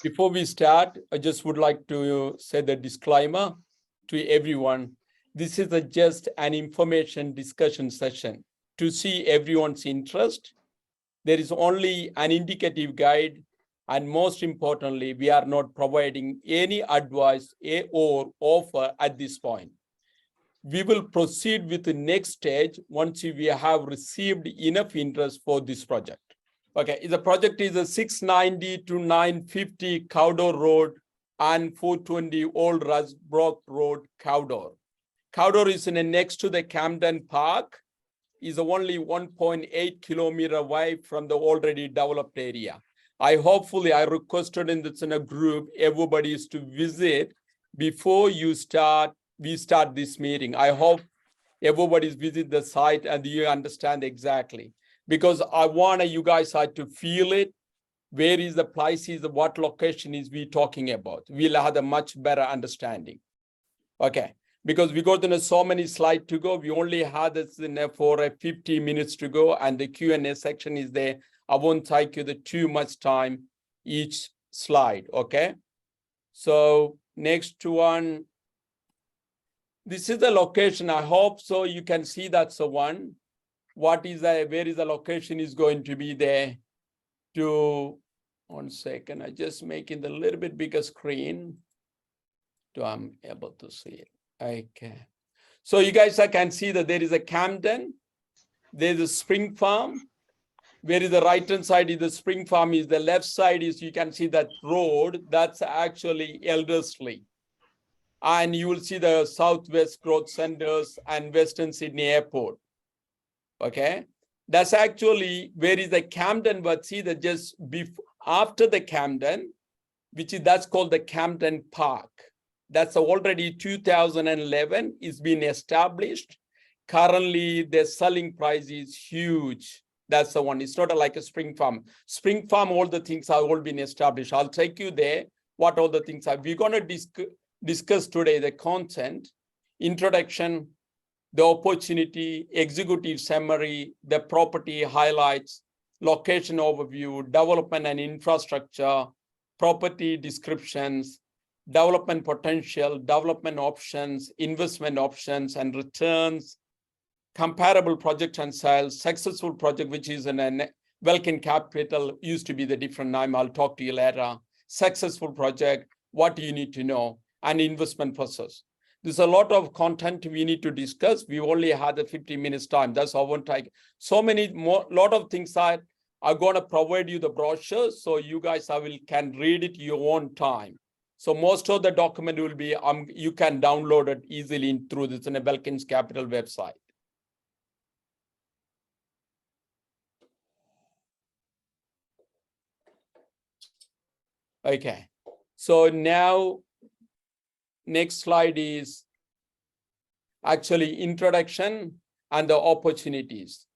Before we start, I just would like to say the disclaimer to everyone. This is just an information discussion session to see everyone's interest. There is only an indicative guide, and most importantly, we are not providing any advice or offer at this point. We will proceed with the next stage once we have received enough interest for this project. Okay, the project is a 690 to 950 Cawdor Road and 420 Old Rasbrook Road, Cawdor. Cawdor is next to the Camden Park, is only 1.8 kilometer away from the already developed area. I requested in a group, everybody is to visit before we start this meeting. I hope everybody's visit the site and you understand exactly. Because I want you guys to feel it. Where is the places, what location is we talking about? We'll have a much better understanding. Okay, because we got so many slides to go. We only had this for 50 minutes to go, and the Q&A section is there. I won't take you too much time each slide. Okay, so next one. This is the location. I hope so. You can see that's the one. Where is the location is going to be there? One second, I just making the little bit bigger screen to I'm able to see it. Okay, so you guys can see that there is a Camden, there's a Spring Farm. Where is the right hand side is the Spring Farm, is the left side is you can see that road, that's actually Elderslie. And you will see the Southwest Growth Centers and Western Sydney Airport. Okay, that's actually where is the Camden, but see that just before, after the Camden, that's called the Camden Park. That's already 2011 is being established. Currently, the selling price is huge. That's the one. It's not like a Spring Farm. Spring Farm, all the things are all been established. I'll take you there. What all the things are. We're going to discuss today the content, introduction, the opportunity, executive summary, the property highlights, location overview, development and infrastructure, property descriptions, development potential, development options, investment options and returns, comparable project and sales, successful project, which is in a Wellkins Capital, used to be the different name. I'll talk to you later. Successful project, what do you need to know, and investment process. There's a lot of content we need to discuss. We only had a 50 minutes time. That's how I won't take so many more, lot of things are going to provide you the brochure. So you guys can read it your own time. So most of the document will be, you can download it easily through this in a Wellkins Capital website. Okay, so now, next slide is actually introduction and the opportunities.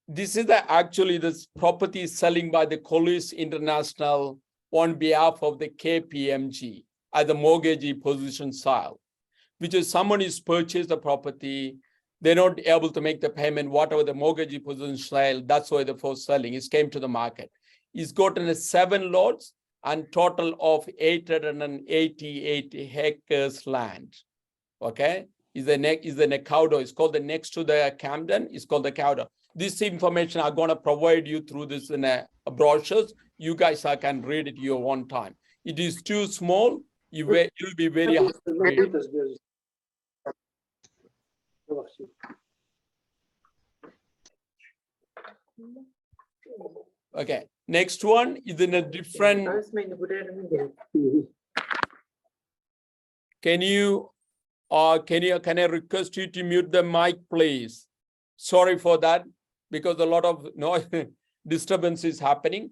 This is actually this property selling by the Collis International on behalf of the KPMG as the mortgagee position sale, which is someone is purchased the property, they're not able to make the payment, whatever the mortgagee position sale, that's why the first selling is came to the market. He's gotten 7 lots and total of 888 hectares land. Okay, is the Cawdor. It's called the next to the Camden. It's called the Cawdor. This information I'm going to provide you through this in a brochures. You guys can read it your own time. It is too small. You'll be very hard to read. Okay, next one is in a different. Can I request you to mute the mic, please? Sorry for that, because a lot of noise disturbance is happening.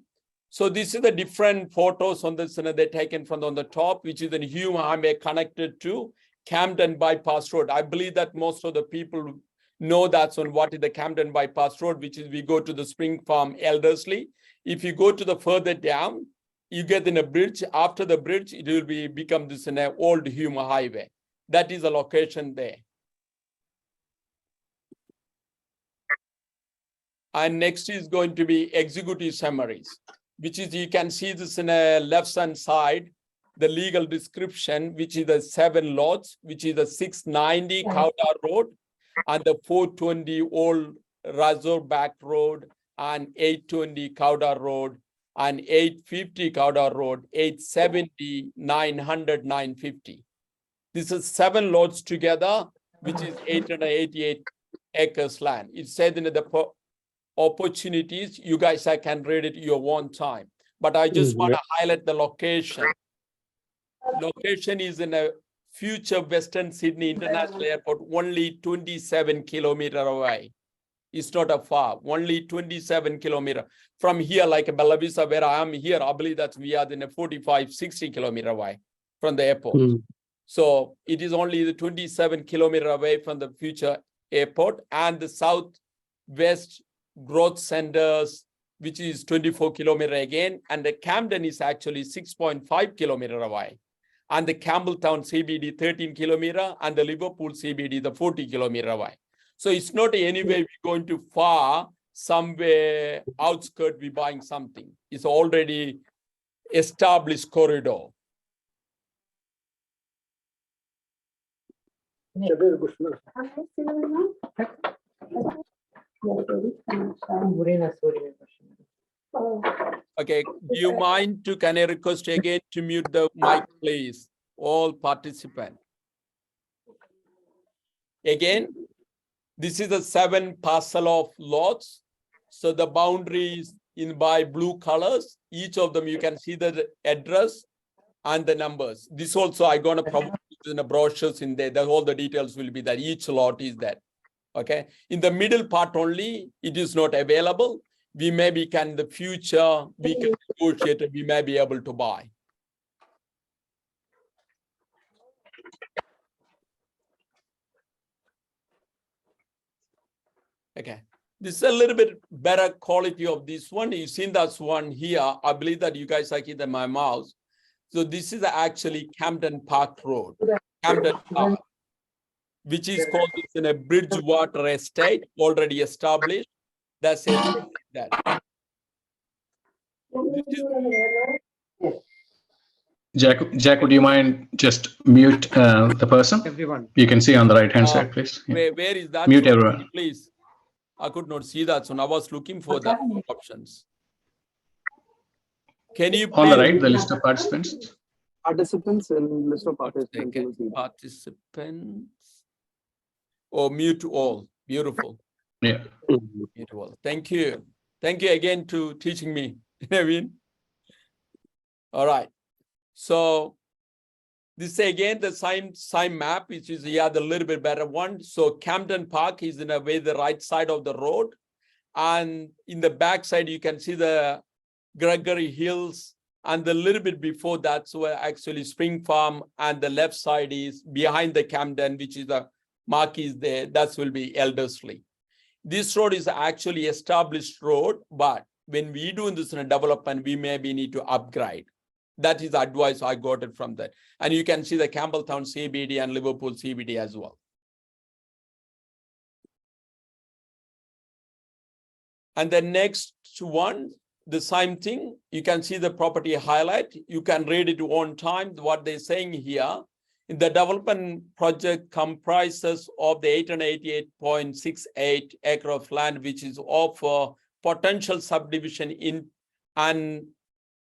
So this is the different photos on this, they're taken from on the top, which is the Hume Highway connected to Camden Bypass Road. I believe that most of the people know that's on what is the Camden Bypass Road, which is we go to the Spring Farm, Elderslie. If you go to the further down, you get in a bridge. After the bridge, it will become this in an old Hume Highway. That is a location there. And next is going to be executive summaries. which is, you can see this in a left-hand side, the legal description, which is the 7 lots, which is the 690 Cawdor Road and the 420 Old Razorback Road and 820 Cawdor Road and 850 Cawdor Road, 870, 900, 950. This is 7 lots together, which is 888 acres land. It said in the opportunities, you guys can read it your own time. But I just want to highlight the location. Location is in a future Western Sydney International Airport, only 27 kilometers away. It's not a far, only 27 kilometers. From here, like Bella Vista, where I am here, I believe that we are in a 45, 60 kilometers away from the airport. So it is only the 27 kilometers away from the future airport, and the southwest growth centers, which is 24 kilometers again, and the Camden is actually 6.5 kilometers away. And the Campbelltown CBD 13 kilometers, and the Liverpool CBD the 40 kilometers away. So it's not anyway we're going too far, somewhere outskirts we're buying something. It's already established corridor. Okay, do you mind to, can I request again to mute the mic, please? All participants. Again, this is a 7 parcel of lots. So the boundaries in by blue colors, each of them you can see the address and the numbers. This also I'm gonna provide in the brochures in there, that all the details will be there. Each lot is that. Okay. In the middle part only, it is not available. We maybe can in the future, we can negotiate and we may be able to buy. Okay. This is a little bit better quality of this one. You've seen that one here. I believe that you guys are in my mouse. So this is actually Camden Park Road, Camden Park, which is called in a Bridgewater estate, already established. That's it. That. Jack, would you mind just mute the person? Everyone. You can see on the right-hand side, please. Yeah. Where is that? Mute one? everyone. Please. I could not see that, so I was looking for the options. Can you On the right, the list of participants. Participants and list of participants. Participants. Oh, mute all. Beautiful. Yeah. Mute all. Thank you. Thank you again to teaching me, Naveen. All right. So this is again the same map, which is the little bit better one. So Camden Park is in a way the right side of the road. And in the back side, you can see the Gregory Hills, and the little bit before that's where actually Spring Farm, and the left side is behind the Camden, which is the mark is there. That will be Eldersley. This road is actually established road, but when we do this in a development, we maybe need to upgrade. That is the advice I got it from that. And you can see the Campbelltown CBD and Liverpool CBD as well. And the next one, the same thing, you can see the property highlight. You can read it one time, what they're saying here. In the development project comprises of the 888.68 acre of land, which is of potential subdivision in and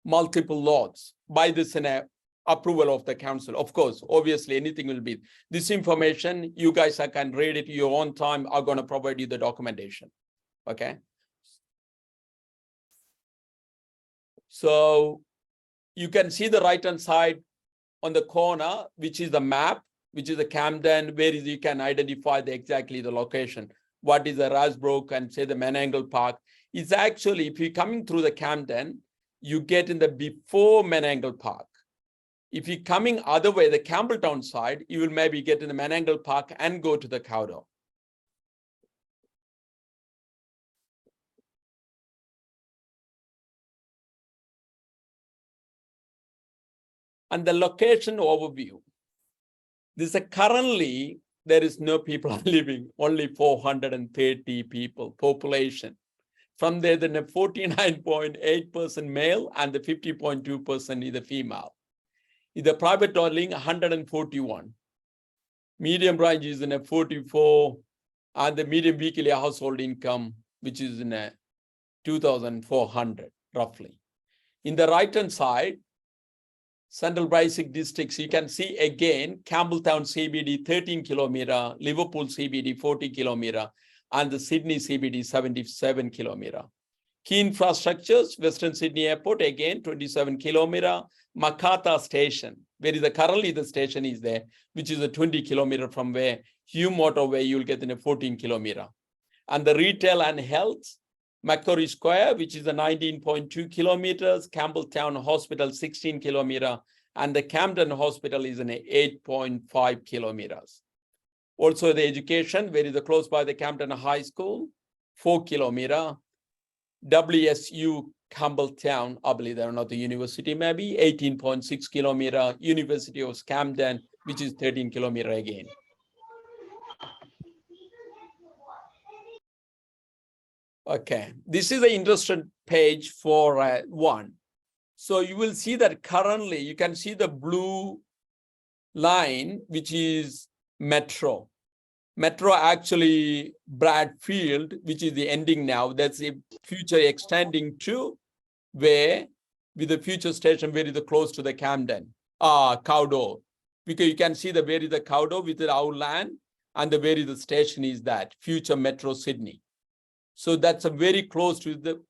multiple lots by this approval of the council. Of course, obviously anything will be. This information, you guys can read it your own time. I'm going to provide you the documentation. Okay. So you can see the right-hand side on the corner, which is the map, which is the Camden, where you can identify exactly the location. What is the Rasbrook and say the Menangle Park. It's actually, if you're coming through the Camden, you get in the before Menangle Park. If you're coming other way, the Campbelltown side, you will maybe get in the Menangle Park and go to the Cawdor. And the location overview. This is currently, there is no people living, only 430 people, population. From there, then a 49.8% male and the 50.2% is the female. In the private dwelling, 141. Medium range is in a 44, and the medium weekly household income, which is in a 2,400 roughly. In the right-hand side, central basic districts, you can see again, Campbelltown CBD 13 kilometer, Liverpool CBD 40 kilometer, and the Sydney CBD 77 kilometer. Key infrastructures, Western Sydney Airport, again, 27 kilometer, Macarthur Station, where is currently the station is there, which is a 20 kilometer from where Hume Motorway, you'll get in a 14 kilometer. And the retail and health, Macquarie Square, which is a 19.2 kilometers, Campbelltown Hospital, 16 kilometer, and the Camden Hospital is in a 8.5 kilometers. Also the education, where is close by the Campden High School, 4 kilometer, WSU Campbelltown, I believe they're not the university, maybe 18.6 kilometer, University of Camden, which is 13 kilometer again. Okay, this is an interesting page for one. So you will see that currently you can see the blue line, which is Metro. Metro actually Bradfield, which is the ending now. That's a future extending to where with the future station very close to the Camden, Cawdor. Because you can see the where is the Cawdor with our land and the where is the station is that future Metro Sydney. So that's a very close to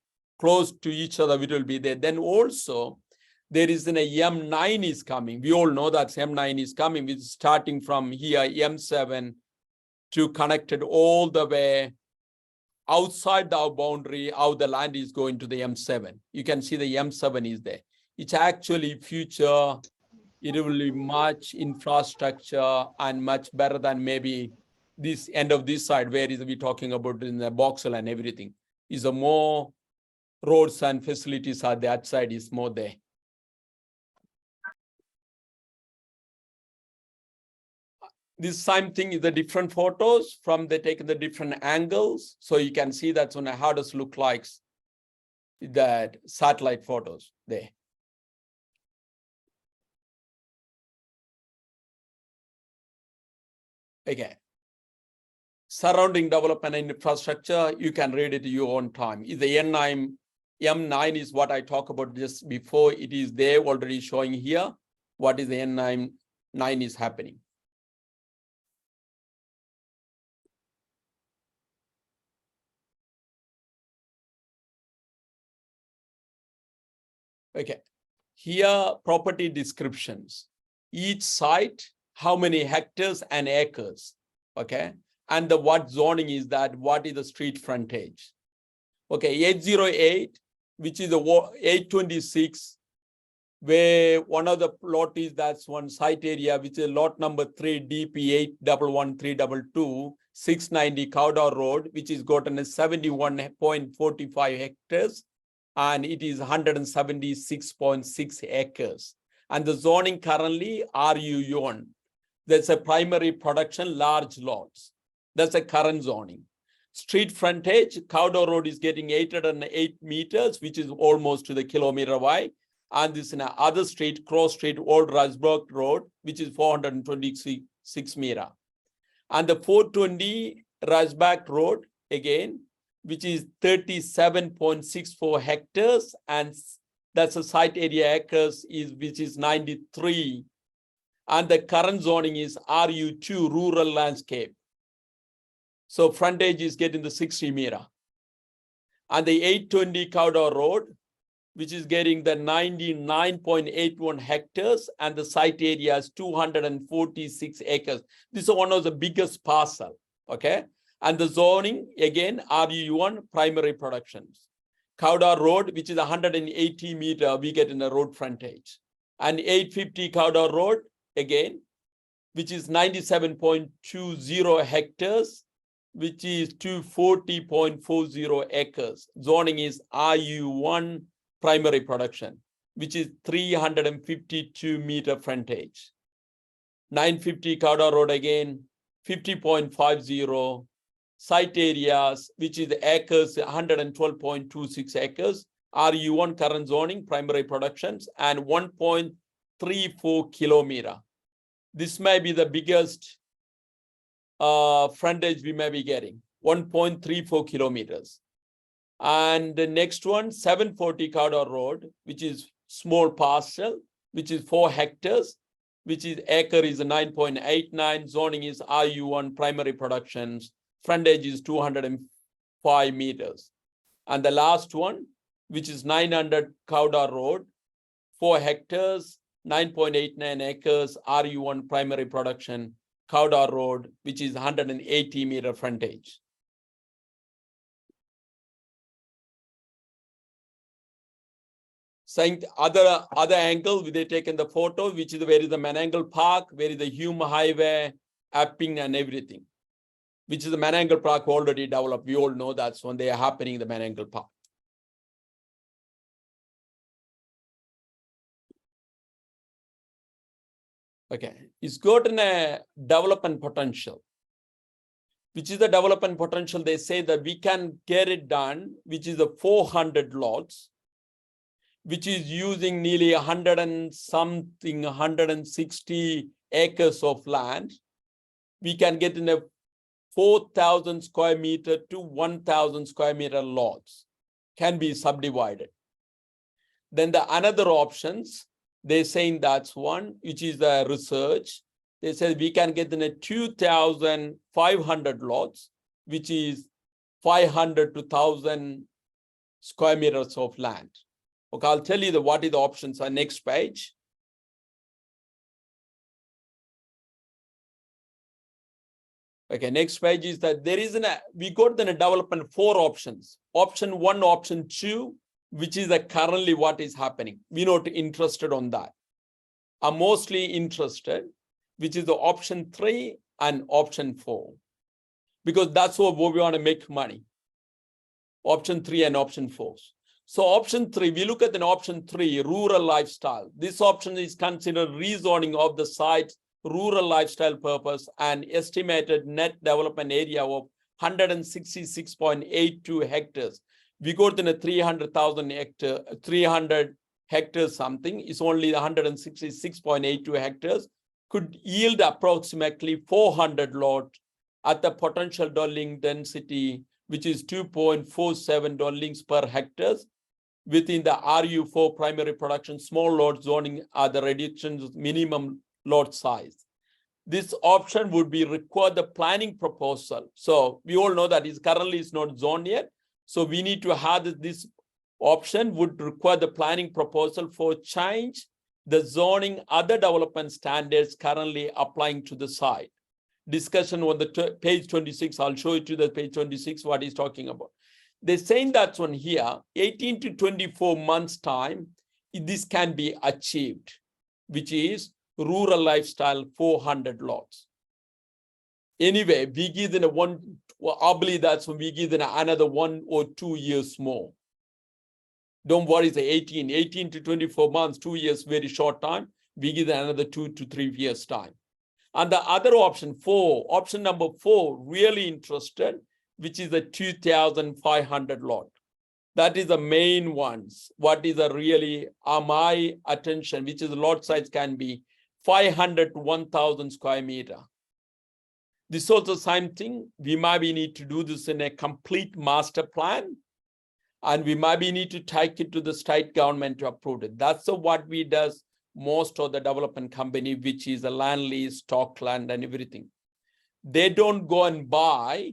each other, it will be there. Then also there is an M9 is coming. We all know that M9 is coming, which is starting from here, M7 to connected all the way outside our boundary, how the land is going to the M7. You can see the M7 is there. It's actually future, it will be much infrastructure and much better than maybe this end of this side, where is we talking about in the Boxall and everything. Is a more roads and facilities are that side is more there. This same thing is the different photos from they taken the different angles. So you can see that's on how does look like that satellite photos there. Again, surrounding development and infrastructure, you can read it at your own time. Is the M9 is what I talked about just before. It is there already showing here. What is the M9 is happening. Okay, here property descriptions. Each site, how many hectares and acres, okay? And the what zoning is that, what is the street frontage? Okay, 808, which is the 826, where one of the plot is that's one site area, which is lot number 3 DP 811322, 690 Cawdor Road, which is gotten as 71.45 hectares. And it is 176.6 acres. And the zoning currently RU1. That's a primary production, large lots. That's a current zoning. Street frontage, Cawdor Road is getting 808 meters, which is almost to the kilometer wide. And this in other street, Cross Street, Old Rasbrook Road, which is 426 meter. And the 420 Rasbrook Road, again, which is 37.64 hectares, and that's a site area acres is which is 93. And the current zoning is RU2, rural landscape. So frontage is getting the 60 meter. And the 820 Cawdor Road, which is getting the 99.81 hectares, and the site area is 246 acres. This is one of the biggest parcel, okay? And the zoning, again, RU1, primary productions. Cawdor Road, which is 180 meter, we get in the road frontage. And 850 Cawdor Road, again, which is 97.20 hectares, which is 240.40 acres. Zoning is RU1, primary production, which is 352 meter frontage. 950 Cawdor Road, again, 50.50, site areas, which is the acres, 112.26 acres, RU1 current zoning, primary productions, and 1.34 kilometer. This may be the biggest frontage we may be getting, 1.34 kilometers. And the next one, 740 Cawdor Road, which is small parcel, which is 4 hectares, which is acre is 9.89, zoning is RU1 primary productions, frontage is 205 meters. And the last one, which is 900 Cawdor Road, 4 hectares, 9.89 acres, RU1 primary production, Cawdor Road, which is 180 meter frontage. Saying other angle, they taken the photo, which is where is the Menangle Park, where is the Hume Highway, Apping and everything, which is the Menangle Park already developed. We all know that's when they are happening in the Menangle Park. Okay, it's got a development potential. Which is the development potential? They say that we can get it done, which is the 400 lots, which is using nearly 160 acres of land. We can get in a 4,000 square meter to 1,000 square meter lots can be subdivided. Then the another options, they're saying that's one, which is the research. They said we can get in a 2,500 lots, which is 500 to 1,000 square meters of land. Okay, I'll tell you what is the options on next page. Okay, next page is that there is we got the development 4 options. Option 1, option 2, which is currently what is happening. We're not interested on that. I'm mostly interested, which is the option 3 and option 4, because that's what we want to make money. Option 3 and option 4. So option 3, we look at an option 3, rural lifestyle. This option is considered rezoning of the site, rural lifestyle purpose, and estimated net development area of 166.82 hectares. We got in a 300 hectares something, is only 166.82 hectares, could yield approximately 400 lots at the potential dwelling density, which is 2.47 dwellings per hectares. Within the RU4 primary production, small lot zoning are the reductions minimum lot size. This option would be require the planning proposal. So we all know that currently is not zoned yet. So we need to have this option would require the planning proposal for change the zoning other development standards currently applying to the site. Discussion on the page 26. I'll show you to the page 26 what he's talking about. They're saying that's one here, 18 to 24 months time, this can be achieved, which is rural lifestyle 400 lots. Anyway, we give them I believe that's when we give them another 1 or 2 years more. Don't worry, it's 18 to 24 months, 2 years, very short time. We give them another 2 to 3 years time. And the other option 4, option number 4, really interested, which is the 2,500 lot. That is the main ones. What is really my attention, which is the lot size can be 500 to 1,000 square meter. This is also same thing. We maybe need to do this in a complete master plan, and we maybe need to take it to the state government to approve it. That's what we does most of the development company, which is a land lease, stock land and everything. They don't go and buy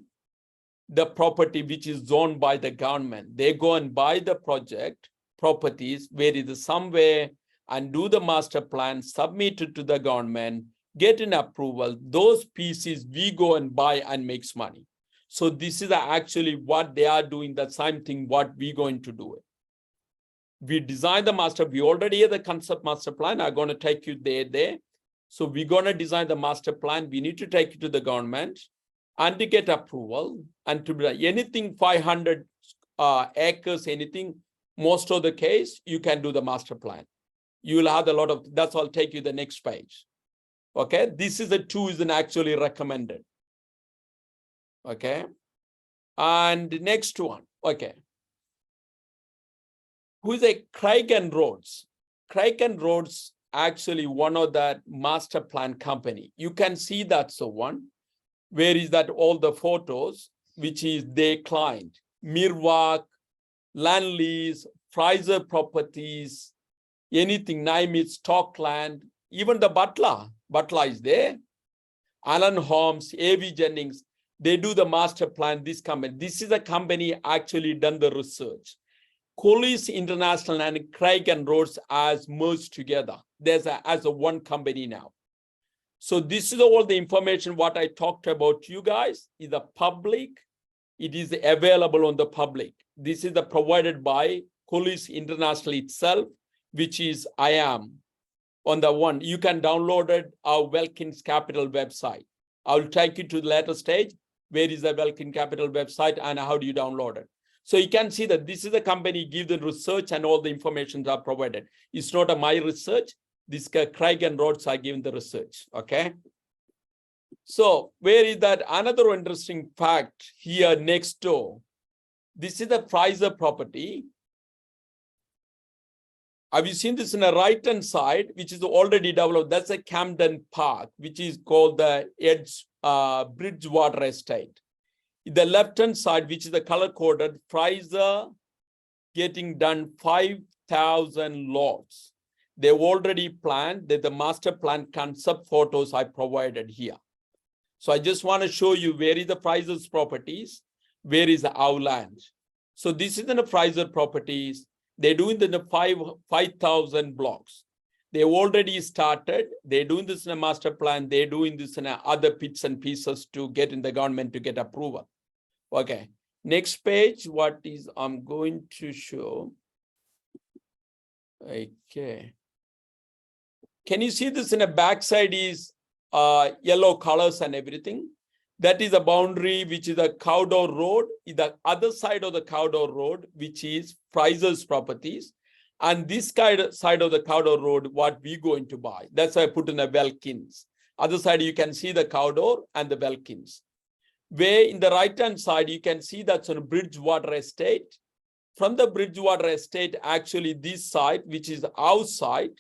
the property which is zoned by the government. They go and buy the project properties where it is somewhere and do the master plan, submit it to the government, get an approval. Those pieces we go and buy and makes money. So this is actually what they are doing, the same thing what we're going to do it. We design the master, we already have the concept master plan. I'm going to take you there. So we're going to design the master plan. We need to take it to the government and to get approval, and to be anything 500 acres, anything, most of the case, you can do the master plan. You will have a lot of, that's all. Take you the next page. Okay, this is the 2 is actually recommended. Okay, And next one, okay. Who is a Craig and Rhodes? Craig and Rhodes actually one of that master plan company. You can see that's the one. Where is that all the photos, which is their client, Mirwak, Land Lease, Fraser Properties, anything, name it, Stockland, even the Butler is there. Alan Holmes, A.V. Jennings, they do the master plan, this company. This is a company actually done the research. Collis International and Craig and Rhodes as merged together. There's as a one company now. So this is all the information what I talked about to you guys is the public. It is available on the public. This is the provided by Collis International itself, which is I am on the one. You can download it our Wellkins Capital website. I'll take you to the later stage. Where is the Wellkins Capital website and how do you download it? So you can see that this is a company give the research and all the information are provided. It's not a my research. This Craig and Rhodes are giving the research, okay? So where is that? Another interesting fact here next door. This is the Fraser property. Have you seen this in the right-hand side, which is already developed? That's a Camden Park, which is called the Bridgewater Estate. The left-hand side, which is the color-coded, Fraser getting done 5,000 lots. They've already planned that the master plan concept photos I provided here. So I just want to show you where is the Fraser's properties, where is our land. So this is in the Fraser properties. They're doing the 5,000 blocks. They already started. They're doing this in a master plan. They're doing this in other bits and pieces to get in the government to get approval. Okay. Next page, what is I'm going to show. Okay. Can you see this in a backside is yellow colors and everything? That is a boundary, which is a Cawdor Road. The other side of the Cawdor Road, which is Fraser's properties. And this side of the Cawdor Road, what we going to buy. That's why I put in the Wellkins. Other side, you can see the Cawdor and the Wellkins. Where in the right-hand side, you can see that's on Bridgewater Estate. From the Bridgewater Estate, actually this side, which is our side,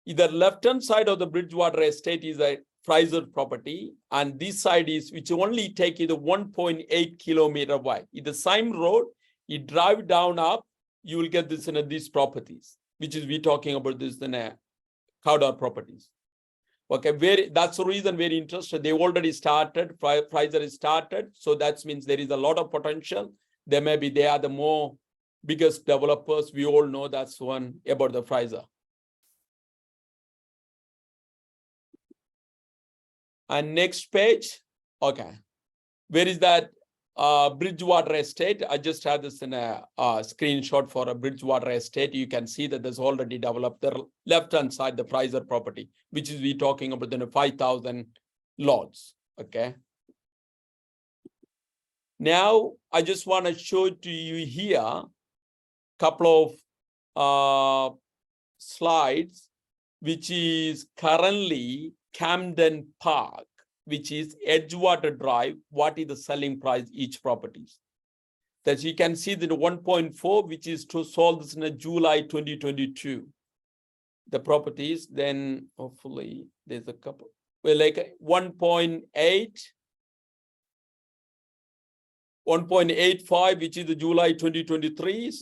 either left-hand side of the Bridgewater Estate is a Fraser property, and this side is, which only take either 1.8 kilometer wide. It's the same road, you drive down up, you will get this in these properties, which is we talking about this in a Cawdor properties. Okay, that's the reason very interested. They already started, Fraser is started, so that means there is a lot of potential. They are the more biggest developers. We all know that's one about the Fraser. And next page, okay. Where is that Bridgewater Estate? I just had this in a screenshot for a Bridgewater Estate. You can see that there's already developed the left-hand side, the Fraser property, which is we talking about the 5,000 lots, okay? Now, I just want to show to you here a couple of slides, which is currently Camden Park, which is Edgewater Drive. What is the selling price each properties? That you can see the 1.4, which is to sold this in July 2022. The properties, then hopefully there's a couple. Well, like 1.8, 1.85, which is the July 2023.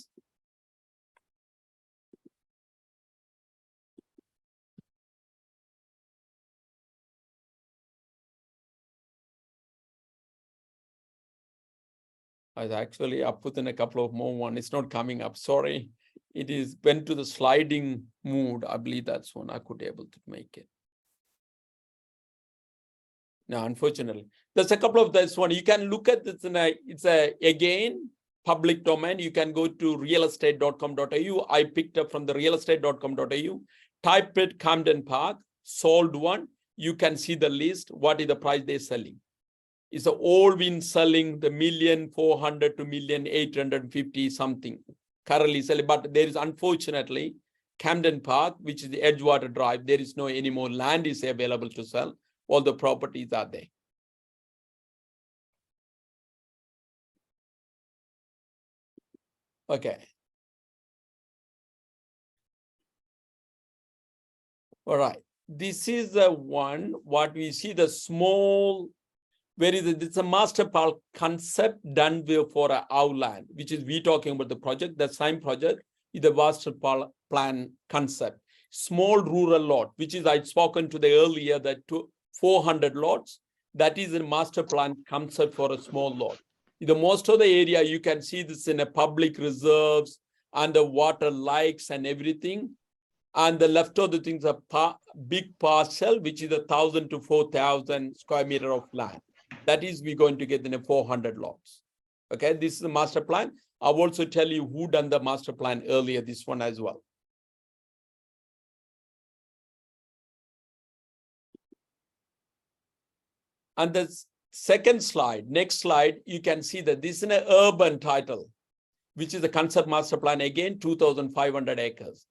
Actually, I put in a couple of more one. It's not coming up. Sorry. It is went to the sliding mood. I believe that's one I could able to make it. No, unfortunately. There's a couple of this one. You can look at this it's again public domain. You can go to realestate.com.au. I picked up from the realestate.com.au. Type it Camden Park, sold one. You can see the list. What is the price they're selling? It's all been selling the 1,400,000 to 1,850,000 something currently selling, but there is unfortunately Camden Park, which is the Edgewater Drive. There is no any more land is available to sell. All the properties are there. Okay. All right. This is the one, what we see the small, where is it? It's a master plan concept done for our land, which is we talking about the project. The same project is the master plan concept. Small rural lot, which is I'd spoken to the earlier that 400 lots. That is a master plan concept for a small lot. The most of the area you can see this in a public reserves and the water lakes and everything. And the left of the things are big parcel, which is 1,000 to 4,000 square meter of land. That is we're going to get in a 400 lots. Okay, this is the master plan. I'll also tell you who done the master plan earlier, this one as well. And the second slide, next slide, you can see that this is an urban title, which is the concept master plan, again, 2,500 acres.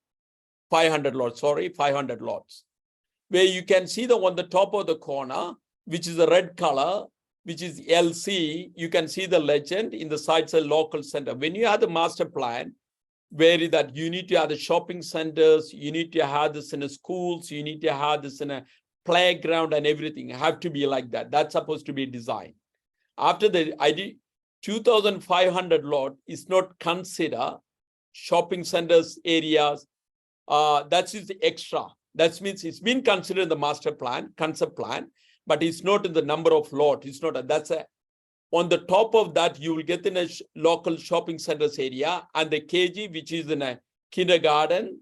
500 lots, sorry, 500 lots. Where you can see the on the top of the corner, which is the red color, which is LC, you can see the legend in the sides of local center. When you have the master plan, where is that you need to have the shopping centers, you need to have this in the schools, you need to have this in a playground and everything. Have to be like that. That's supposed to be designed. After the idea, 2,500 lot is not consider shopping centers, areas. That is the extra. That means it's been considered in the master plan, concept plan, but it's not in the number of lot. It's not. That's a. On the top of that, you will get in a local shopping centers area and the KG, which is in a kindergarten,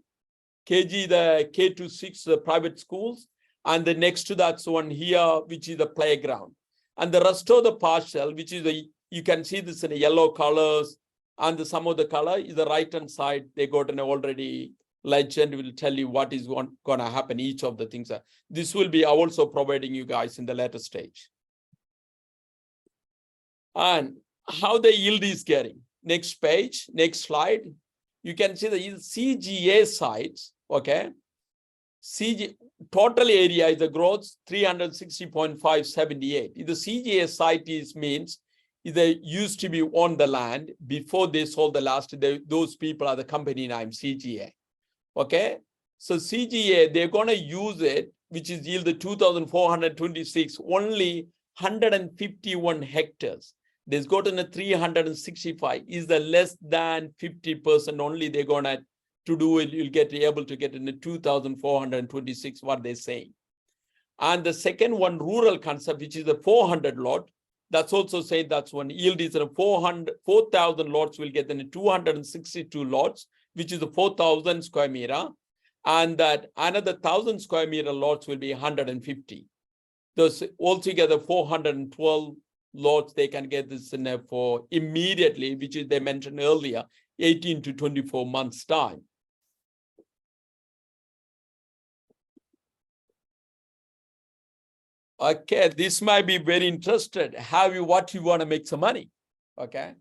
KG, the K to 6, the private schools, and the next to that's one here, which is the playground. And the rest of the parcel, which is the, you can see this in the yellow colors, and the some of the color is the right-hand side. They got an already legend will tell you what is going to happen, each of the things. This will be also providing you guys in the later stage. And how the yield is getting. Next page, next slide. You can see the CGA sites, okay? CG total area is the growth 360.578. The CGA site is means they used to be on the land before they sold the last. Those people are the company name CGA. Okay, so CGA, they're going to use it, which is yield the 2,426, only 151 hectares. There's got in a 365, is the less than 50% only they're going to do it. You'll get able to get in the 2,426, what they're saying. And the second one, rural concept, which is the 400 lot, that's also saying that's one yield is a 4,000 lots will get in the 262 lots, which is the 4,000 square meter, and that another 1,000 square meter lots will be 150. Those altogether 412 lots they can get this in there for immediately, which is they mentioned earlier, 18 to 24 months time. Okay, this might be very interested. What you want to make some money, okay?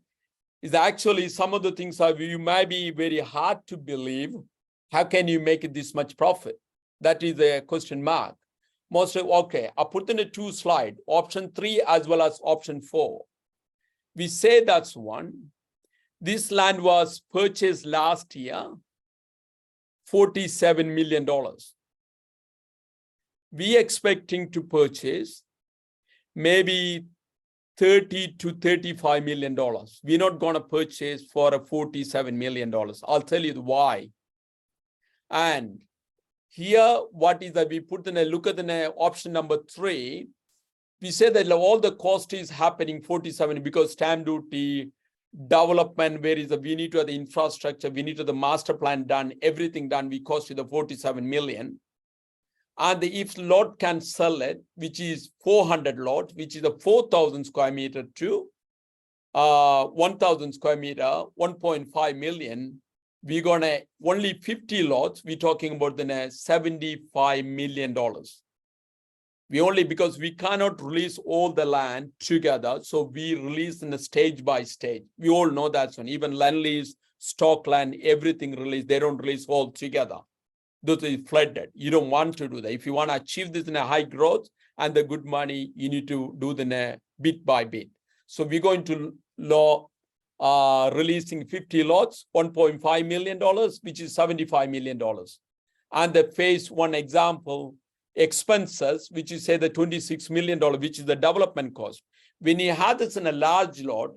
Is actually some of the things are you might be very hard to believe. How can you make this much profit? That is a question mark. Most okay, I put in a 2 slide, option 3 as well as option 4. We say that's one. This land was purchased last year, $47 million. We expecting to purchase maybe $30 to $35 million. We're not going to purchase for a $47 million. I'll tell you why. And here, what is that we put in a look at the option number 3. We say that all the cost is happening 47 because stamp duty, development, where is the, we need to have the infrastructure, we need to have the master plan done, everything done, we cost you the 47 million. And if lot can sell it, which is 400 lot, which is a 4,000 square meter to 1,000 square meter, 1.5 million, we're gonna only 50 lots. We're talking about the $75 million. We only because we cannot release all the land together, so we release in a stage by stage. We all know that's one. Even land lease, stock land, everything released. They don't release all together. Those is flooded. You don't want to do that. If you want to achieve this in a high growth and the good money, you need to do the bit by bit. So we're going to releasing 50 lots, $1.5 million, which is $75 million. And the phase one example, expenses, which is say the $26 million, which is the development cost. When you have this in a large lot,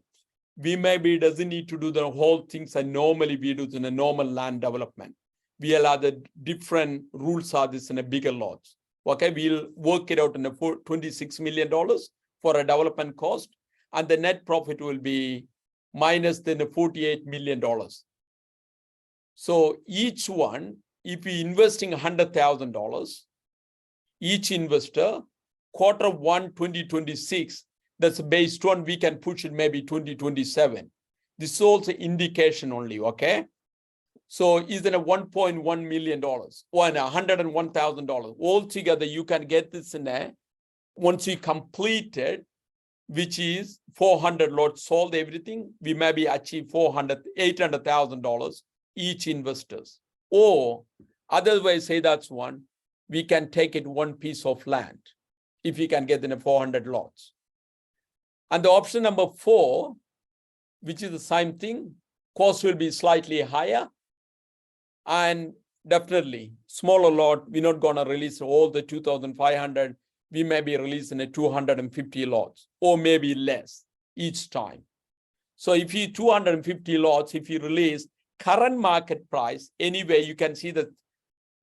we maybe doesn't need to do the whole things and normally we do in a normal land development. We allow the different rules are this in a bigger lots. Okay, we'll work it out in a $26 million for a development cost, and the net profit will be minus then the $48 million. So each one, if we investing $100,000, each investor, quarter one 2026, that's based on we can push it maybe 2027. This is also indication only, okay? So is it a $1.1 million or $101,000? Altogether, you can get this in a, once you complete it, which is 400 lots sold, everything, we maybe achieve $800,000 each investors. Or otherwise, say that's one, we can take it one piece of land if we can get in a 400 lots. And the option number 4, which is the same thing, cost will be slightly higher. And definitely smaller lot, we're not gonna release all the 2,500, we may be releasing a 250 lots or maybe less each time. So if you 250 lots, if you release current market price, anyway, you can see that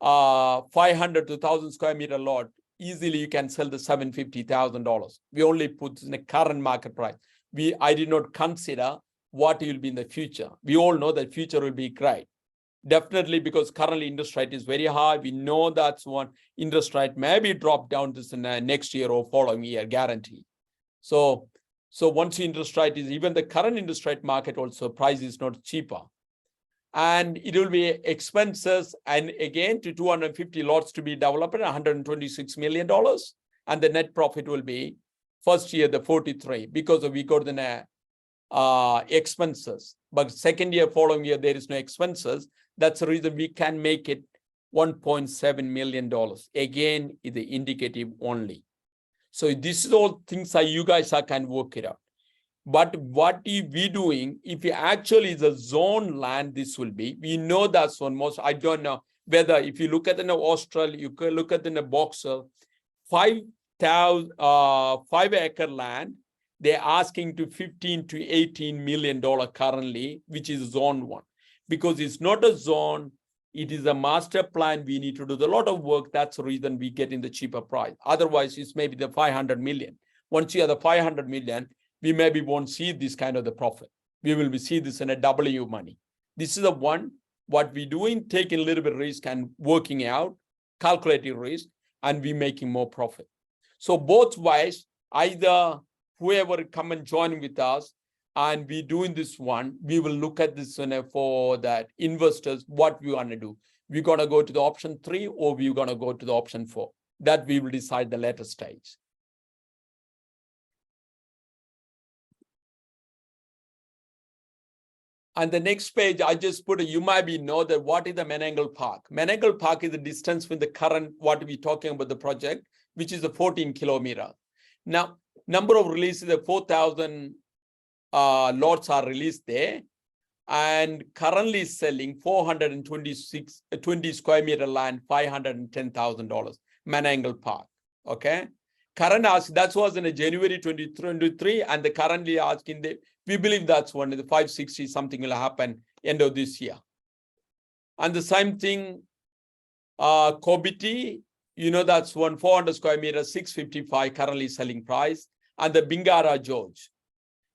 500 to 1,000 square meter lot, easily you can sell the $750,000. We only put in the current market price. I did not consider what will be in the future. We all know that future will be great. Definitely, because currently interest rate is very high. We know that's one interest rate maybe drop down this in next year or following year, guarantee. So once the interest rate is, even the current interest rate market also price is not cheaper. And it will be expenses, and again to 250 lots to be developed, $126 million. And the net profit will be first year the 43 because we got the expenses. But second year, following year, there is no expenses. That's the reason we can make it $1.7 million. Again, is the indicative only. So this is all things that you guys can work it out. But what we doing, if you actually is a zone land, this will be, we know that's one most, I don't know whether if you look at in Australia, you can look at in a Boxer, 5 acre land, they're asking to 15 to $18 million currently, which is zone 1. Because it's not a zone, it is a master plan. We need to do a lot of work. That's the reason we get in the cheaper price. Otherwise, it's maybe the 500 million. Once you have the 500 million, we maybe won't see this kind of the profit. We will see this in a W money. This is the one, what we doing, taking a little bit of risk and working out, calculating risk, and we making more profit. So both ways, either whoever come and join with us, and we doing this one, we will look at this for that investors, what we want to do. We're going to go to the option 3 or we're going to go to the option 4. That we will decide the later stage. And the next page, I just put, you might be know that what is the Menangle Park. Menangle Park is the distance from the current, what we're talking about the project, which is a 14 kilometer. Now, number of releases, the 4,000 lots are released there, and currently selling 20 square meter land, $510,000, Menangle Park. Okay, current ask that was in a January 2023, and the currently asking we believe that's one of the 560 something will happen end of this year. And the same thing, Kobiti, you know, that's 400 square meter, 655 currently selling price, and the Bingara George.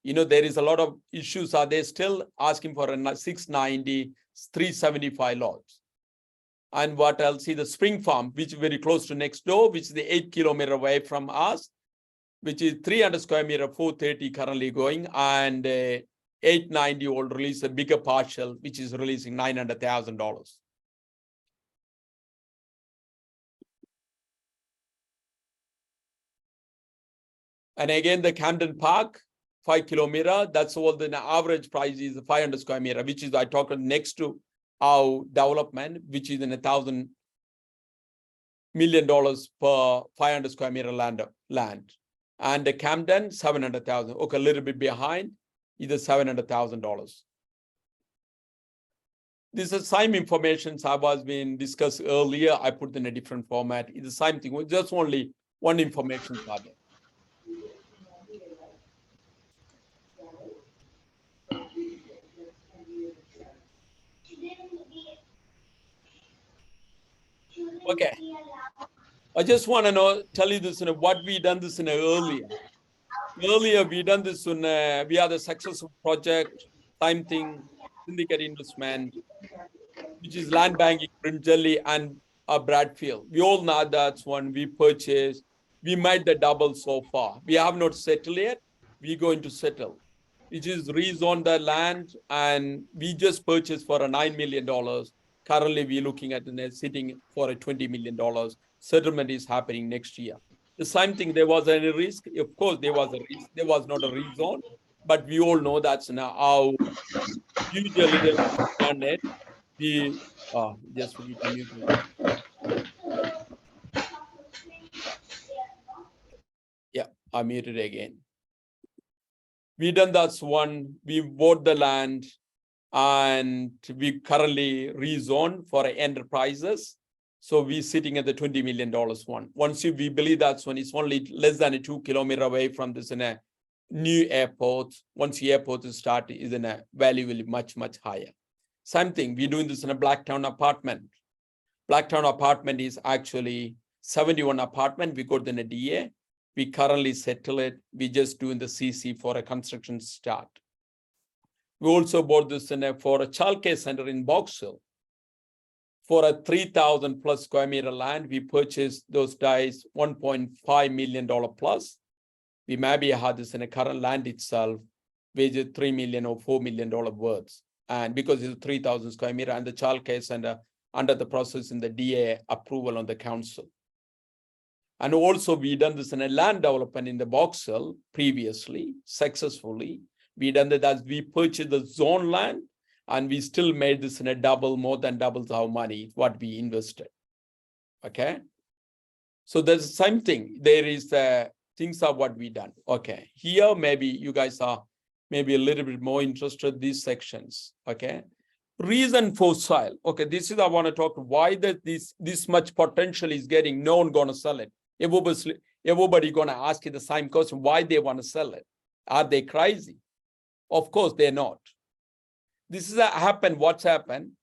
You know, there is a lot of issues. Are they still asking for a 690, 375 lots? And what else? See the Spring Farm, which is very close to next door, which is the 8 kilometer away from us, which is 300 square meter, 430 currently going, and 890 will release a bigger partial, which is releasing $900,000. And again, the Camden Park, 5 kilometer, that's all the average price is 500 square meter, which is I talked next to our development, which is in $1,000 million per 500 square meter land. And the Camden, 700,000, okay, a little bit behind. Either $700,000. This is the same information that was being discussed earlier. I put in a different format. It's the same thing, with just only one information for there. Okay. I just want to tell you this, what we done this earlier. Earlier, we done this we are the successful project, same thing, syndicate investment, which is land banking, Bringelly and Bradfield. We all know that's one we purchased. We made the double so far. We have not settled yet. We're going to settle, which is rezone the land, and we just purchased for a $9 million. Currently, we're looking at sitting for a $20 million. Settlement is happening next year. The same thing, there was any risk. Of course, there was a risk. There was not a rezone, but we all know that's now how usually they done it. We just need to mute it. Yeah, I muted again. We done that's one. We bought the land, and we currently rezoned for enterprises. So we're sitting at the $20 million one. Once we believe that's one, it's only less than a 2 kilometer away from this in a new airport. Once the airport is started, is in a value will be much, much higher. Same thing, we're doing this in a Blacktown apartment. Blacktown apartment is actually 71 apartment. We got in a DA. We currently settle it. We just doing the CC for a construction start. We also bought this for a childcare center in Box Hill. For a 3,000 plus square meter land, we purchased those days $1.5 million plus. We maybe had this in a current land itself, which is $3 million or $4 million worth. And because it's 3,000 square meter and the childcare center under the process in the DA approval on the council. And also we done this in a land development in the Box Hill previously, successfully. We done that as we purchased the zone land, and we still made this in a double, more than double our money, what we invested. Okay. So there's the same thing. There is things are what we done. Okay. Here, maybe you guys are maybe a little bit more interested in these sections. Okay. Reason for sale. Okay. This is, I want to talk why that this much potential is getting, no one gonna sell it. Everybody gonna ask you the same question, why they want to sell it. Are they crazy? Of course, they're not. This is happened. What's happened?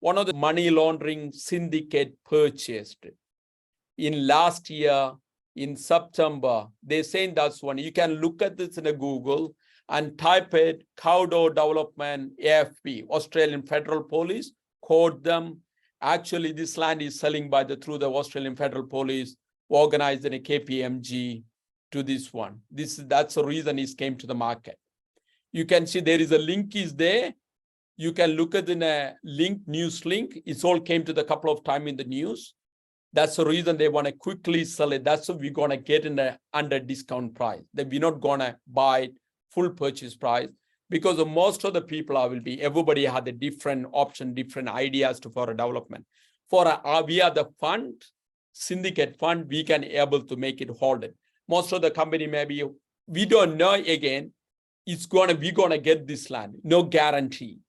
One of the money laundering syndicate purchased it. In last year, in September, they're saying that's one. You can look at this in a Google and type it, Cawdor Development, AFP, Australian Federal Police, quote them. Actually, this land is selling through the Australian Federal Police, organized in a KPMG to this one. That's the reason it came to the market. You can see there is a link is there. You can look at in a link, news link. It's all came to the couple of times in the news. That's the reason they want to quickly sell it. That's what we're going to get in the under discount price. That we're not going to buy it full purchase price, because most of the people everybody had a different option, different ideas for a development. We are the fund, syndicate fund, we can able to make it hold it. Most of the company maybe, we don't know again, we're going to get this land, no guarantee.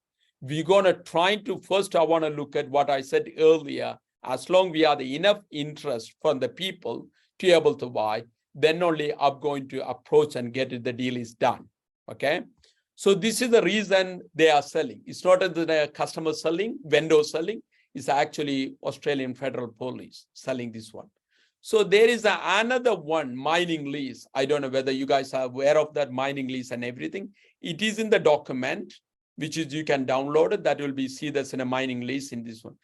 We're going to try to, first I want to look at what I said earlier, as long we have enough interest from the people to be able to buy, then only I'm going to approach and get it, the deal is done, okay? So this is the reason they are selling. It's not that the customer selling, vendor selling, it's actually Australian Federal Police selling this one. So there is another one, mining lease. I don't know whether you guys are aware of that mining lease and everything. It is in the document, which is you can download it. That will be see that's in a mining lease in this one.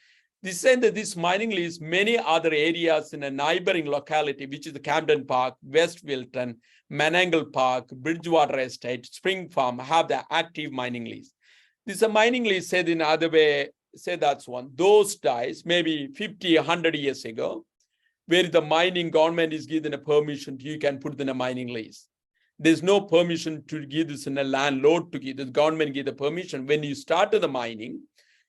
This saying that this mining lease, many other areas in a neighboring locality, which is the Camden Park, West Wilton, Menangle Park, Bridgewater Estate, Spring Farm, have the active mining lease. This is a mining lease said in other way, say that's one. Those days, maybe 50, 100 years ago, where the mining government is given a permission, you can put in a mining lease. There's no permission to give this in a landlord to give. The government give the permission. When you start the mining,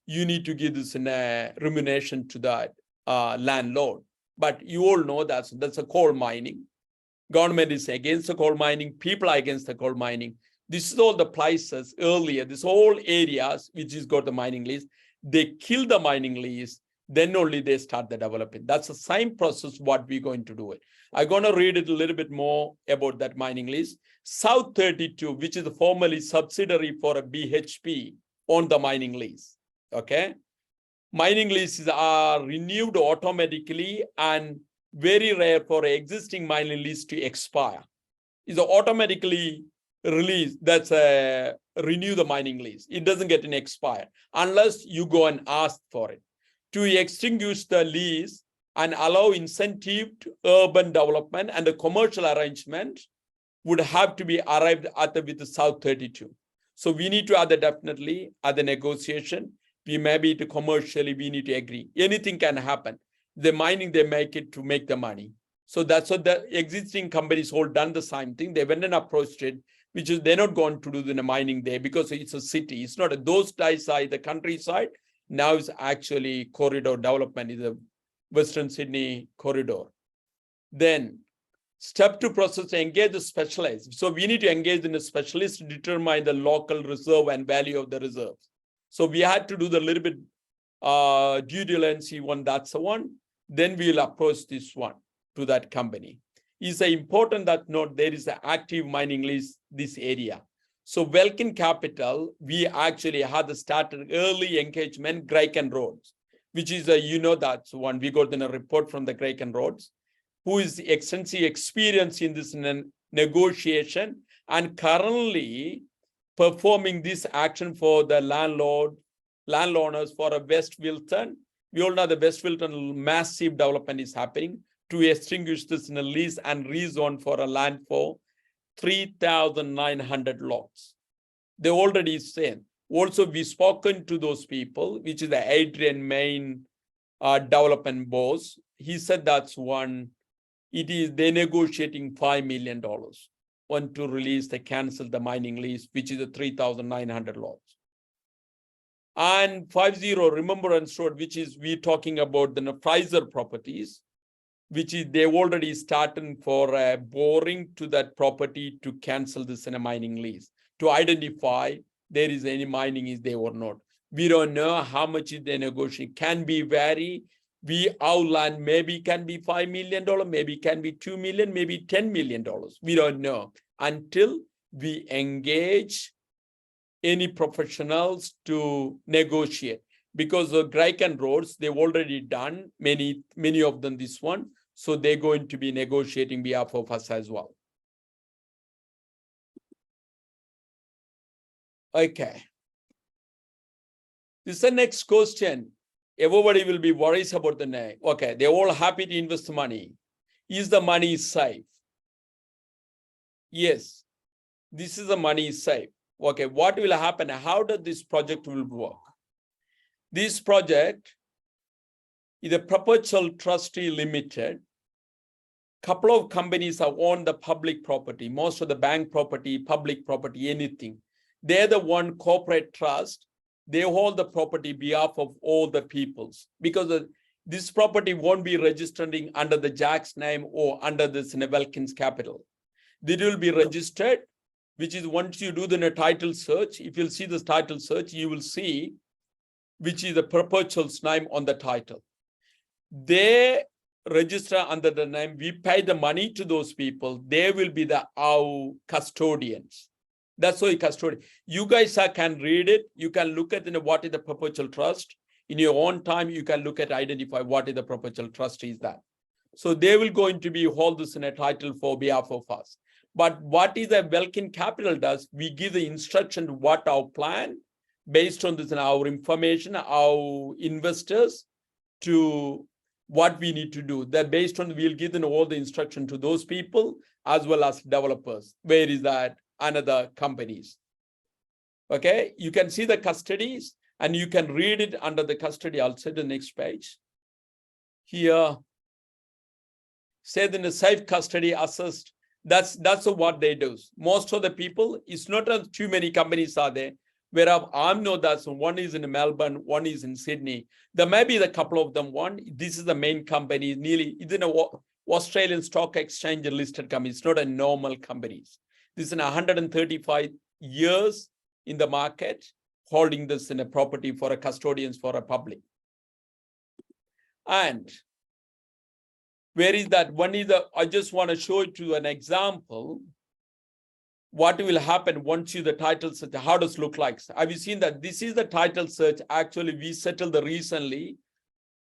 you need to give this in a remuneration to the landlord. But you all know that's a coal mining. Government is against the coal mining. People are against the coal mining. This is all the places earlier, this whole areas which is got the mining lease. They kill the mining lease, then only they start the development. That's the same process what we're going to do it. I'm going to read it a little bit more about that mining lease. South 32, which is formerly subsidiary for a BHP, on the mining lease. Okay. Mining leases are renewed automatically and very rare for existing mining lease to expire. It's automatically released. That's renew the mining lease. It doesn't get an expire unless you go and ask for it. To extinguish the lease and allow incentive to urban development and the commercial arrangement would have to be arrived at with the South 32. So we need to other definitely at the negotiation. We maybe to commercially we need to agree. Anything can happen. The mining they make it to make the money. So that's what the existing companies all done the same thing. They went and approached it, which is they're not going to do the mining there because it's a city. It's not a, those guys are the countryside. Now it's actually corridor development is a Western Sydney corridor. Then step 2 process to engage the specialized. So we need to engage in a specialist to determine the local reserve and value of the reserves. So we had to do the little bit due diligence one, that's the one. Then we'll approach this one to that company. It's important that note there is an active mining lease this area. So Wellkins Capital, we actually had started early engagement Grayken Roads, which is a, that's one we got in a report from the Grayken Roads, who is extensive experience in this negotiation and currently performing this action for the landowners for a West Wilton. We all know the West Wilton massive development is happening to extinguish this in a lease and rezone for a land for 3,900 lots. They already said. Also, we've spoken to those people, which is the Adrian main development boss. He said that's one. It is they're negotiating $5 million. Want to release, they cancel the mining lease, which is a 3,900 lots. And 50 Remembrance Road, which is we're talking about the Pfizer properties, which is they've already started for boring to that property to cancel this in a mining lease to identify there is any mining is there or not. We don't know how much is the negotiation. Can be vary. We outline maybe can be $5 million, maybe can be $2 million, maybe $10 million. We don't know until we engage any professionals to negotiate. Because the Grayken Roads, they've already done many of them this one. So they're going to be negotiating behalf of us as well. Okay. This is the next question. Everybody will be worried about the name. Okay, they're all happy to invest money. Is the money safe? Yes, this is the money is safe. Okay, what will happen? How does this project will work? This project is a perpetual trustee limited. Couple of companies are on the public property, most of the bank property, public property, anything. They're the one corporate trust. They hold the property behalf of all the peoples because this property won't be registering under the Jack's name or under this Wellkins Capital. It will be registered, which is once you do the title search, if you'll see this title search, you will see which is the perpetual's name on the title. They register under the name, we pay the money to those people, they will be our custodians. That's why custodian. You guys can read it. You can look at what is the perpetual trust. In your own time, you can look at identify what is the perpetual trust is that. So they will going to be hold this in a title for behalf of us. But what is the Wellkins Capital does, we give the instruction to what our plan based on this and our information, our investors to what we need to do. That based on we'll give them all the instruction to those people as well as developers. Where is that? Another companies. Okay, you can see the custodies and you can read it under the custody. I'll say the next page. Here, say in the safe custody assist. That's what they do. Most of the people, it's not too many companies are there. Where I know that one is in Melbourne, one is in Sydney. There may be a couple of them. One, this is the main company, nearly it's in a Australian stock exchange listed company. It's not a normal company. This is a 135 years in the market, holding this in a property for a custodians for a public. And where is that? One is I just want to show it to an example. What will happen once you the title search? How does it look like? Have you seen that? This is the title search. Actually, we settled the recently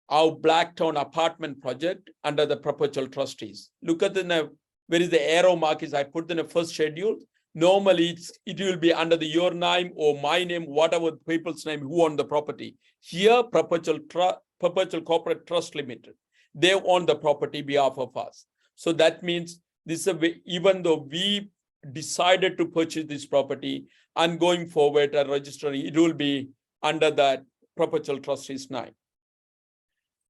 our Blacktown apartment project under the perpetual trustees. Look at the where is the arrow mark is I put in the first schedule. Normally it will be under the your name or my name, whatever people's name who own the property. Here, perpetual corporate trust limited. They own the property behalf of us. So that means this is even though we decided to purchase this property and going forward and registering, it will be under that perpetual trustees name.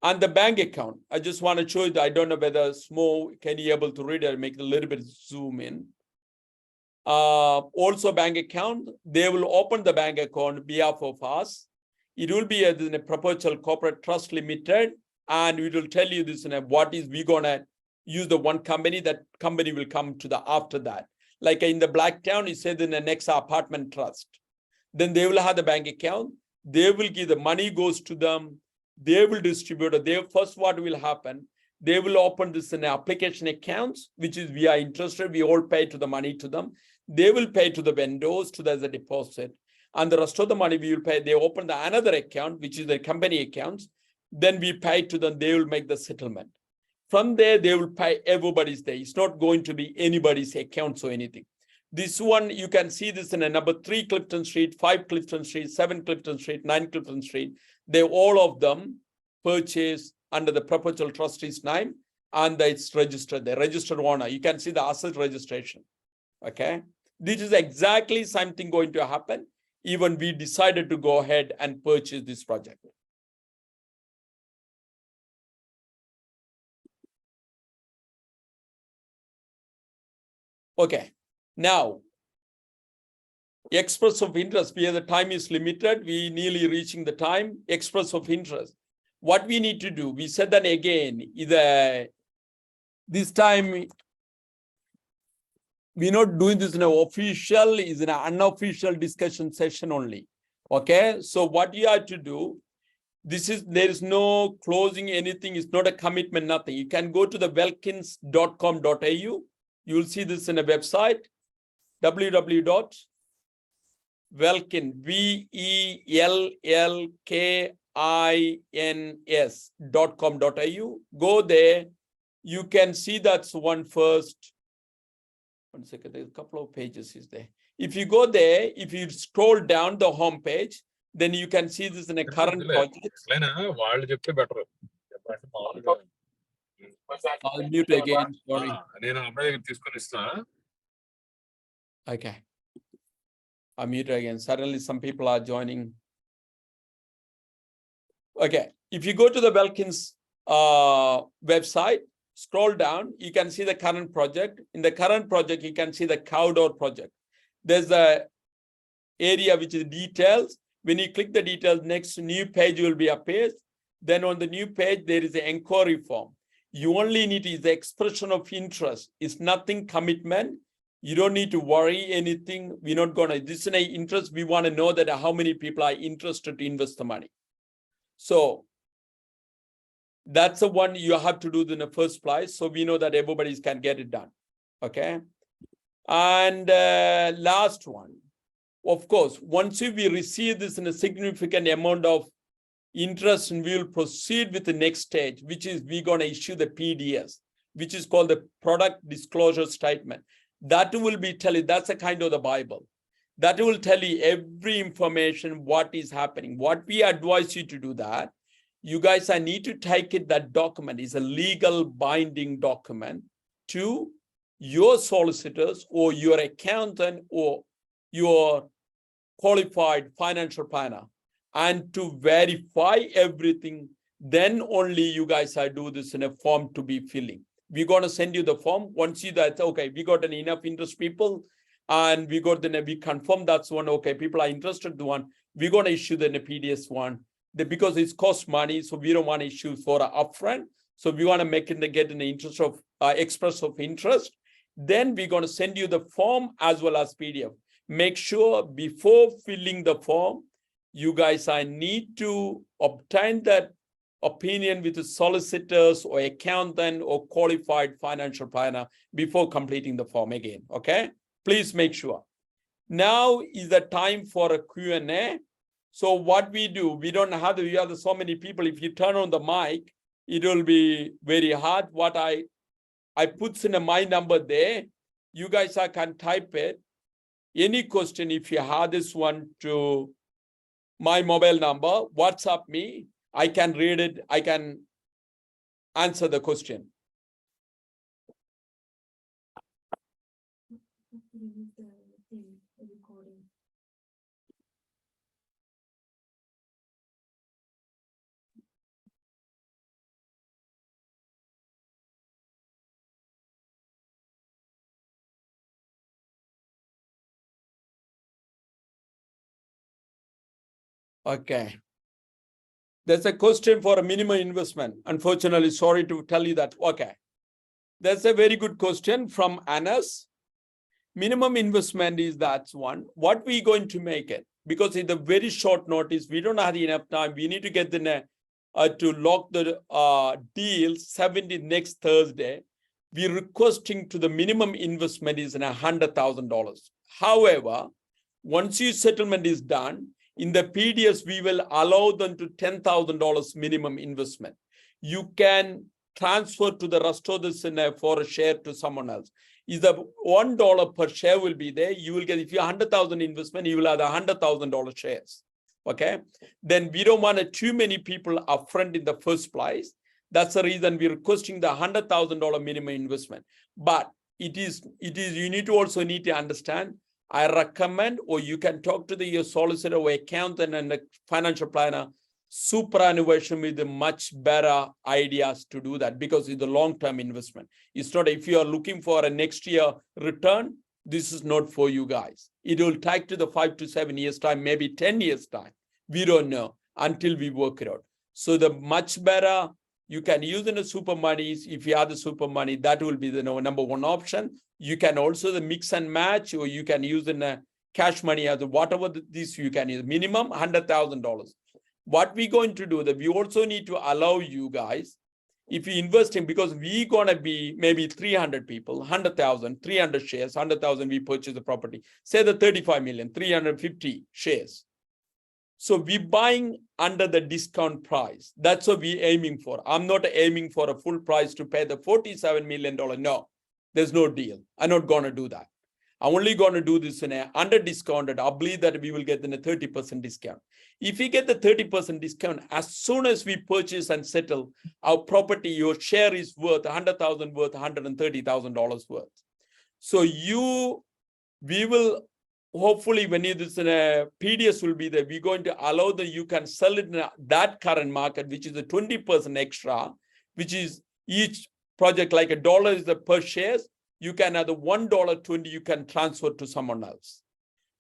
And the bank account, I just want to show you that I don't know whether small can you able to read it, make it a little bit zoom in. Also bank account, they will open the bank account on behalf of us. It will be a perpetual corporate trust limited, and we will tell you this what is we gonna use the one company, that company will come to the after that. Like in the Blacktown, it said in the next apartment trust. Then they will have the bank account. They will give the money goes to them. They will distribute it. They first what will happen? They will open this in application accounts, which is we are interested. We all pay to the money to them. They will pay to the vendors to as a deposit, and the rest of the money we will pay. They open the another account, which is the company accounts. Then we pay to them. They will make the settlement. From there, they will pay everybody's there. It's not going to be anybody's accounts or anything. This one, you can see this in a number 3 Clifton Street, 5 Clifton Street, 7 Clifton Street, 9 Clifton Street. They all of them purchased under the perpetual trustees name, and it's registered. The registered owner. You can see the asset registration. Okay. This is exactly same thing going to happen. Even we decided to go ahead and purchase this project. Okay, now, express of interest, where the time is limited, we nearly reaching the time, express of interest. What we need to do, we said that again, either this time, we're not doing this in an official, is in an unofficial discussion session only. Okay, so what you have to do, there is no closing anything, it's not a commitment, nothing. You can go to the wellkins.com.au. You will see this in a website, www.wellkins.com.au. Go there. You can see that's one first. 1 second, there's a couple of pages is there. If you go there, if you scroll down the home page, then you can see this in a current project. I'll mute again, sorry. Okay. I'll mute again. Suddenly some people are joining. Okay. If you go to the Wellkins website, scroll down, you can see the current project. In the current project, you can see the Cawdor project. There's a area which is details. When you click the details, next new page will be appears. Then on the new page, there is an inquiry form. You only need is the expression of interest. It's nothing commitment. You don't need to worry anything. We're not gonna, this is an interest. We want to know that how many people are interested to invest the money. So that's the one you have to do in the first place. So we know that everybody can get it done. Okay. And last one, of course, once we receive this in a significant amount of interest, and we will proceed with the next stage, which is we're going to issue the PDS, which is called the product disclosure statement. That will be telling, that's a kind of the Bible. That will tell you every information, what is happening. What we advise you to do that, you guys, I need to take it, that document is a legal binding document to your solicitors or your accountant or your qualified financial planner, and to verify everything, then only you guys are do this in a form to be filling. We're going to send you the form. Once you that, okay, we got enough interest people, and we got we confirm that's one, okay, people are interested the one, we're going to issue the PDS one. Because it's cost money, so we don't want to issue for an upfront. So we want to make it get in the interest of express of interest. Then we're going to send you the form as well as PDF. make sure before filling the form, you guys, I need to obtain that opinion with the solicitors or accountant or qualified financial planner before completing the form again, okay? Please make sure. Now is the time for a Q&A. So what we do, we don't have we have so many people. If you turn on the mic, it will be very hard. What I put in my number there. You guys can type it. Any question, if you have this one to my mobile number, WhatsApp me. I can read it. I can answer the question. Okay. There's a question for a minimum investment. Unfortunately, sorry to tell you that. Okay. That's a very good question from Anas. Minimum investment is that's one. What we going to make it? Because it's a very short notice. We don't have enough time. We need to get the to lock the deal 70 next Thursday. We're requesting to the minimum investment is $100,000. However, once your settlement is done, in the PDS, we will allow them to $10,000 minimum investment. You can transfer to the rest of this for a share to someone else. Is the $1 per share will be there. You will get, if you 100,000 investment, you will have $100,000 shares. Okay. Then we don't want too many people upfront in the first place. That's the reason we're requesting the $100,000 minimum investment. But it is you need to also need to understand. I recommend, or you can talk to your solicitor or accountant and the financial planner, superannuation with the much better ideas to do that because it's a long-term investment. It's not, if you are looking for a next year return, this is not for you guys. It will take to the 5 to 7 years time, maybe 10 years time. We don't know until we work it out. So the much better you can use in the super monies. If you have the super money, that will be the number one option. You can also the mix and match, or you can use in a cash money as whatever this you can use. Minimum $100,000. What we're going to do that we also need to allow you guys, if you invest in, because we're gonna be maybe 300 people, 100,000, 300 shares, 100,000 we purchase the property. Say the 35 million, 350 shares. So we're buying under the discount price. That's what we're aiming for. I'm not aiming for a full price to pay the $47 million. No, there's no deal. I'm not going to do that. I'm only going to do this in a under discounted. I believe that we will get in a 30% discount. If we get the 30% discount, as soon as we purchase and settle our property, your share is worth $100,000 worth $130,000 worth. So we will hopefully when it is in a PDS will be there, we're going to allow that you can sell it in that current market, which is a 20% extra, which is each project like $1 is the per shares. You can have the $1.20 you can transfer to someone else.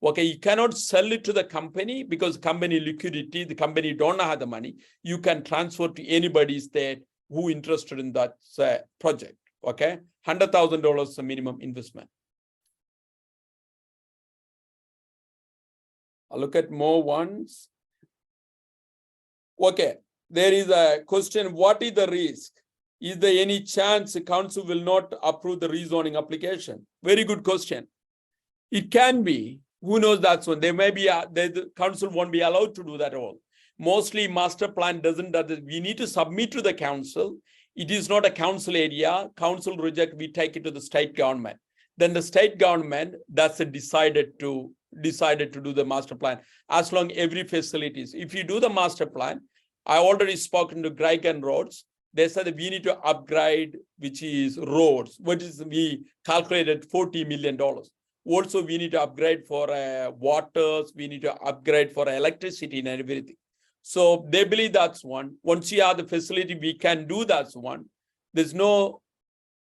Okay, you cannot sell it to the company because company liquidity, the company don't have the money. You can transfer to anybody's there who interested in that project. Okay, $100,000 the minimum investment. I'll look at more ones. Okay, there is a question. What is the risk? Is there any chance the council will not approve the rezoning application? Very good question. It can be. Who knows that's one. There may be, the council won't be allowed to do that at all. Mostly master plan doesn't do that. We need to submit to the council. It is not a council area. Council reject, we take it to the state government. Then the state government, that's decided to do the master plan. As long every facilities. If you do the master plan, I already spoken to Greg and Roads. They said that we need to upgrade, which is roads. What is we calculated $40 million. Also, we need to upgrade for waters. We need to upgrade for electricity and everything. So they believe that's one. Once you have the facility, we can do that's one. There's no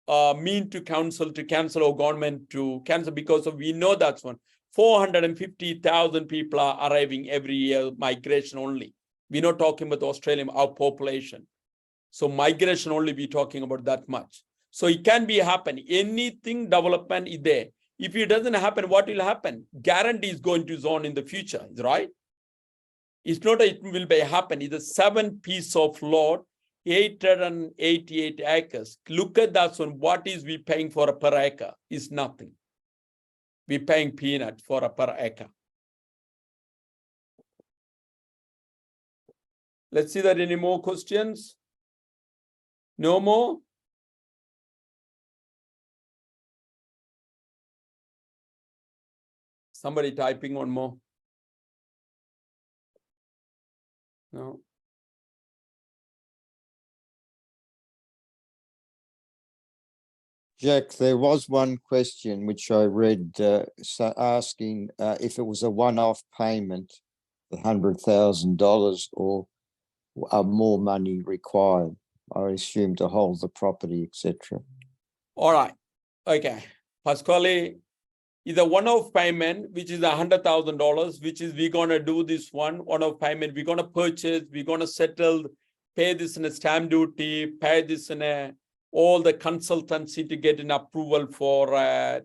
mean to council to cancel or government to cancel because of we know that's one. 450,000 people are arriving every year, migration only. We're not talking about Australia, our population. So migration only, we're talking about that much. So it can be happen. Anything development is there. If it doesn't happen, what will happen? Guarantee is going to zone in the future, right? It's not it will be happen. It's a 7 piece of lot, 888 acres. Look at that one. What is we paying for a per acre? Is nothing. We're paying peanut for a per acre. Let's see that any more questions. No more. Somebody typing one more. No. Jack, there was one question which I read asking if it was a one-off payment, the $100,000, or more money required. I assume to hold the property, etc. All right. Okay. Pasquale, is a one-off payment, which is $100,000, which is we're going to do this one-off payment. We're going to purchase, we're going to settle, pay this in a stamp duty, pay this in a all the consultancy to get an approval for a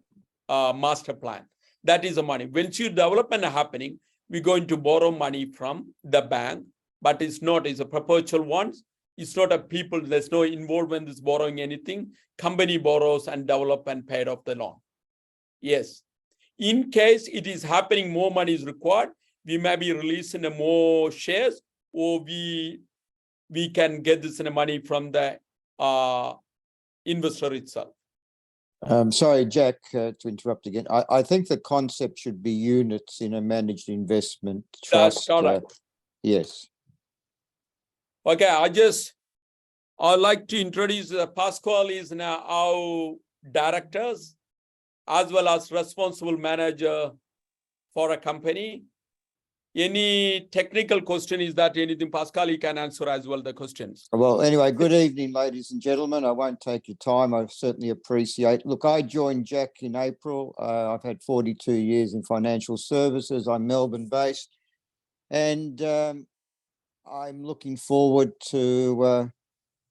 master plan. That is the money. Once you development happening, we're going to borrow money from the bank, but it's not, it's a perpetual one. It's not a people, there's no involvement in borrowing anything. Company borrows and develop and paid off the loan. Yes. In case it is happening, more money is required, we may be releasing more shares, or we can get this money from the investor itself. Sorry, Jack, to interrupt again. I think the concept should be units in a managed investment trust. That's correct. Yes. Okay, I'd like to introduce Pasquale is now our directors, as well as responsible manager for a company. Any technical question, is that anything, Pasquale can answer as well the questions. Well, anyway, good evening, ladies and gentlemen. I won't take your time. I certainly appreciate. Look, I joined Jack in April. I've had 42 years in financial services. I'm Melbourne-based, and I'm looking forward to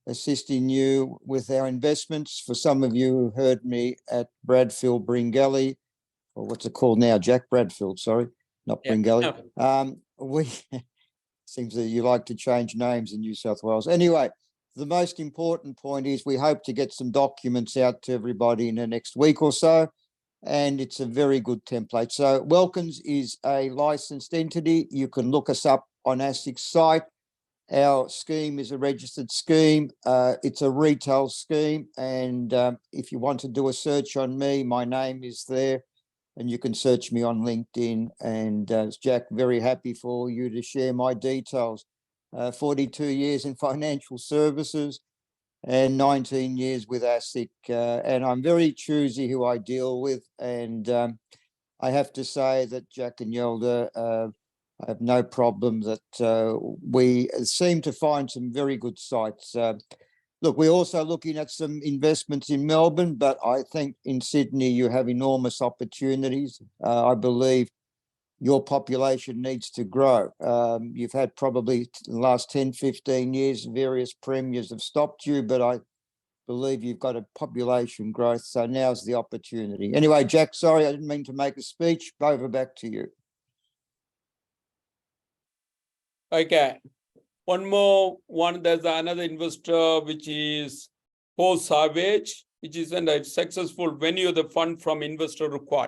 assisting you with our investments. For some of you who heard me at Bradfield Bringelly, or what's it called now, Jack Bradfield, sorry, not Bringelly. We seems that you like to change names in New South Wales. Anyway, the most important point is we hope to get some documents out to everybody in the next week or so, and it's a very good template. So Wellkins is a licensed entity. You can look us up on ASIC's site. Our scheme is a registered scheme. It's a retail scheme, and if you want to do a search on me, my name is there, and you can search me on LinkedIn. And Jack, very happy for you to share my details. 42 years in financial services and 19 years with ASIC, and I'm very choosy who I deal with. And I have to say that Jack and Yelda, I have no problem that we seem to find some very good sites. Look, we're also looking at some investments in Melbourne, but I think in Sydney you have enormous opportunities. I believe your population needs to grow. You've had probably in the last 10, 15 years, various premiers have stopped you, but I believe you've got a population growth. So now's the opportunity. Anyway, Jack, sorry, I didn't mean to make a speech. Over back to you. Okay. One more one, there's another investor, which is Paul Savage, which is when a successful venue the fund from investor required.